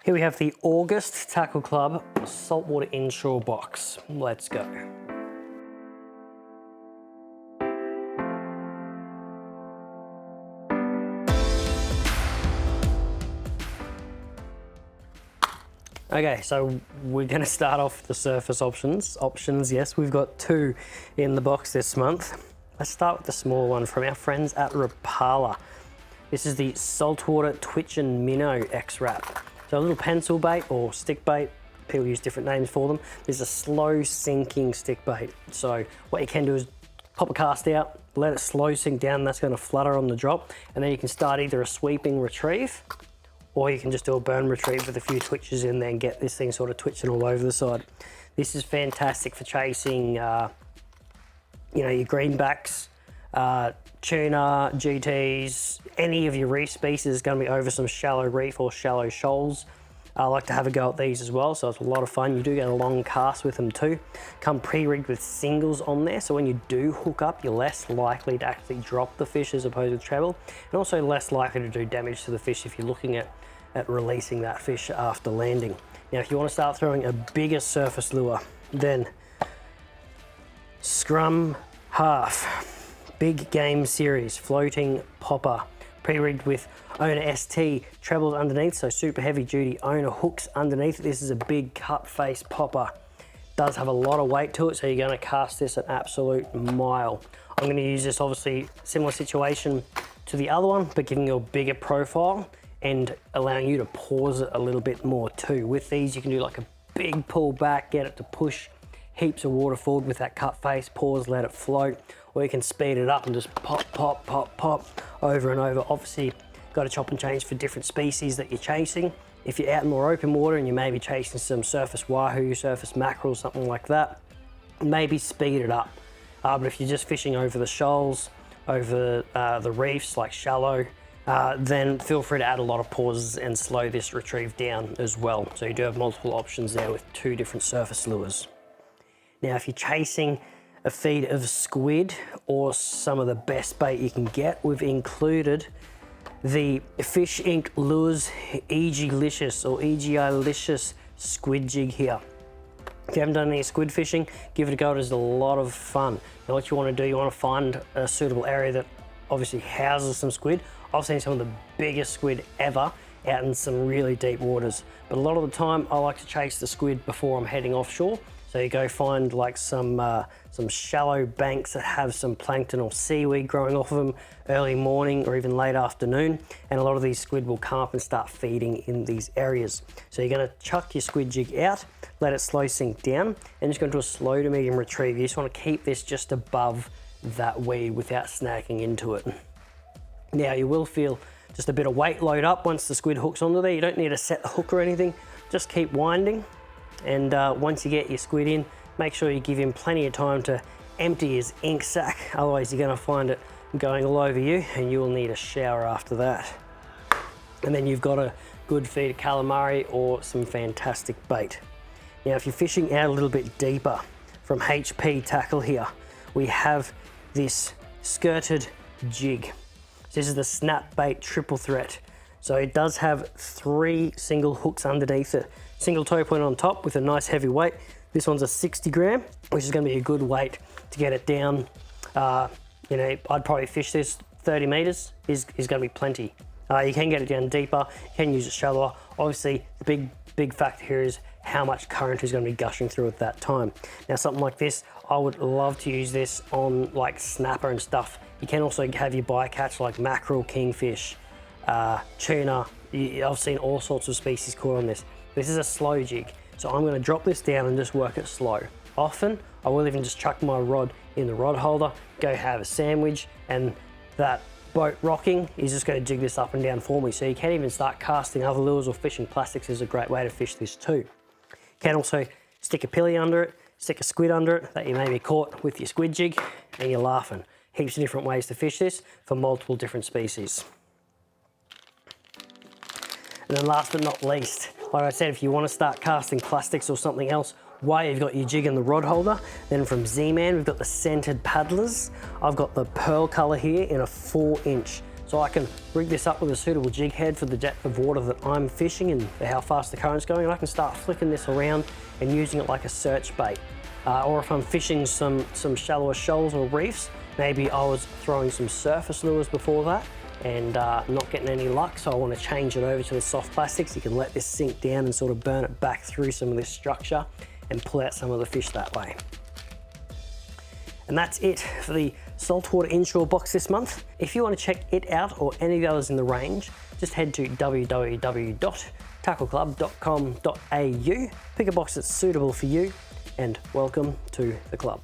Here we have the August Tackle Club Saltwater Inshore box. Let's go. Okay, so we're gonna start off the surface options. Yes, we've got 2 in the box this month. Let's start with the small one from our friends at Rapala. This is the Saltwater Twitchin' Minnow X-Wrap. So a little pencil bait or stick bait, people use different names for them. This is a slow sinking stick bait. So what you can do is pop a cast out, let it slow sink down, that's gonna flutter on the drop, and then you can start either a sweeping retrieve, or you can just do a burn retrieve with a few twitches in there and get this thing sort of twitching all over the side. This is fantastic for chasing, your greenbacks, tuna, GTs, any of your reef species is going to be over some shallow reef or shallow shoals. I like to have a go at these as well, so it's a lot of fun. You do get a long cast with them too. Come pre-rigged with singles on there, so when you do hook up, you're less likely to actually drop the fish as opposed to treble, and also less likely to do damage to the fish if you're looking at releasing that fish after landing. Now, if you want to start throwing a bigger surface lure, then Scrum Half. Big Game Series Floating Popper, pre-rigged with owner ST trebles underneath, so super heavy duty owner hooks underneath. This is a big cut face popper. Does have a lot of weight to it, so you're going to cast this an absolute mile. I'm going to use this, obviously similar situation to the other one, but giving you a bigger profile and allowing you to pause it a little bit more too. With these you can do like a big pull back, get it to push heaps of water forward with that cut face, pause, let it float, or you can speed it up and just pop, pop, pop, pop over and over. Obviously, got to chop and change for different species that you're chasing. If you're out in more open water and you may be chasing some surface wahoo, surface mackerel, something like that, maybe speed it up. But if you're just fishing over the shoals, over the reefs, like shallow, then feel free to add a lot of pauses and slow this retrieve down as well. So you do have multiple options there with 2 different surface lures. Now, if you're chasing a feed of squid or some of the best bait you can get, we've included the Fish Inc. Lures EG-licious or EGI-licious squid jig here. If you haven't done any squid fishing, give it a go. It is a lot of fun. Now, what you want to do, you want to find a suitable area that obviously houses some squid. I've seen some of the biggest squid ever out in some really deep waters, but a lot of the time I like to chase the squid before I'm heading offshore. So you go find like some shallow banks that have some plankton or seaweed growing off of them early morning or even late afternoon, and a lot of these squid will come up and start feeding in these areas. So you're going to chuck your squid jig out, let it slow sink down, and just go into a slow to medium retrieve. You just want to keep this just above that weed without snagging into it. Now, you will feel just a bit of weight load up once the squid hooks onto there. You don't need to set the hook or anything, just keep winding. And once you get your squid in, make sure you give him plenty of time to empty his ink sac, otherwise you're going to find it going all over you and you will need a shower after that. And then you've got a good feed of calamari or some fantastic bait. Now, if you're fishing out a little bit deeper, from HP Tackle here, we have this skirted jig. This is the snap bait triple threat. So it does have 3 single hooks underneath it. Single toe point on top with a nice heavy weight. This one's a 60 gram, which is going to be a good weight to get it down. I'd probably fish this 30 meters is going to be plenty. You can get it down deeper, you can use it shallower. Obviously, the big factor here is how much current is going to be gushing through at that time. Now, something like this, I would love to use this on like snapper and stuff. You can also have your bycatch like mackerel, kingfish, tuna. I've seen all sorts of species caught on this. This is a slow jig, so I'm going to drop this down and just work it slow. Often, I will even just chuck my rod in the rod holder, go have a sandwich, and that boat rocking is just going to jig this up and down for me. So you can even start casting other lures or fishing plastics is a great way to fish this too. You can also stick a pilly under it, stick a squid under it that you may be caught with your squid jig, and you're laughing. Heaps of different ways to fish this for multiple different species. And then last but not least, like I said, if you want to start casting plastics or something else while you've got your jig and the rod holder, then from Z-Man, we've got the scented paddlers. I've got the pearl color here in a 4-inch. So So I can rig this up with a suitable jig head for the depth of water that I'm fishing and how fast the current's going, and I can start flicking this around and using it like a search bait. Or if I'm fishing some shallower shoals or reefs, maybe I was throwing some surface lures before that and not getting any luck, so I want to change it over to the soft plastics. You can let this sink down and sort of burn it back through some of this structure and pull out some of the fish that way. And that's it for the saltwater inshore box this month. If you want to check it out or any of the others in the range, just head to www.tackleclub.com.au, pick a box that's suitable for you, and welcome to the club.